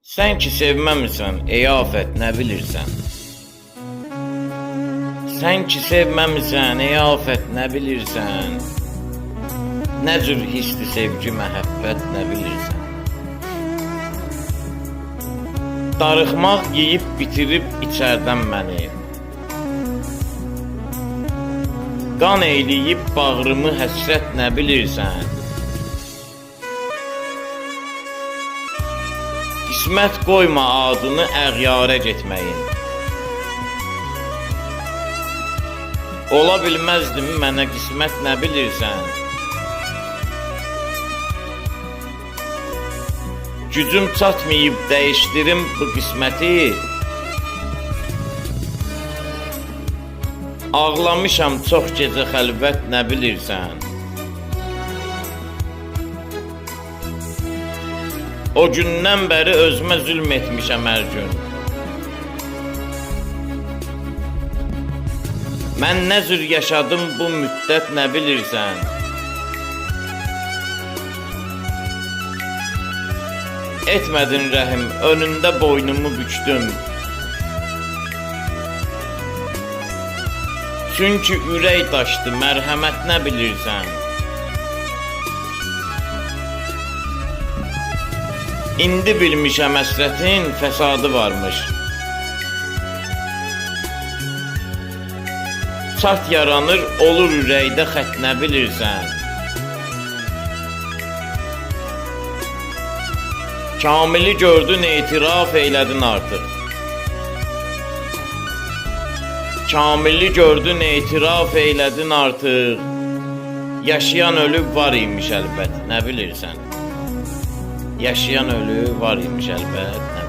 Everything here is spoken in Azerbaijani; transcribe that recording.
Sen ki sevməmisən, ey afət, nə bilirsən? Sen ki sevməmisən, ey afət, nə bilirsən? Nə cür hisli sevgi, məhəbbət, nə bilirsən? Darıxmaq yeyib bitirib içərdən məni. Qan eyləyib bağrımı həsrət, nə bilirsən? Qismət qoyma adını əğyarə getməyin. Ola bilməzdim mənə qismət, nə bilirsən? Gücüm çatmayıb dəyişdirim bu qisməti. Ağlamışam çox gecə xəlvət, nə bilirsən? O gündən bəri özümə zülm etmişəm hər gün. Mən nə cür yaşadım bu müddət, nə bilirsən? Etmədin rəhim, önündə boynumu bükdüm. Çünki ürək daşdı, mərhəmət, nə bilirsən? İndi bilmişəm həsrətin fəsadı varmış. Çat yaranır, olur ürəkdə xət, nə bilirsən? Kamili gördün, etiraf eylədin artıq. Kamili gördün, etiraf eylədin artıq. Yaşayan ölüb var imiş əlbət, nə bilirsən? Yaşayan ölü var imiş əlbət, nə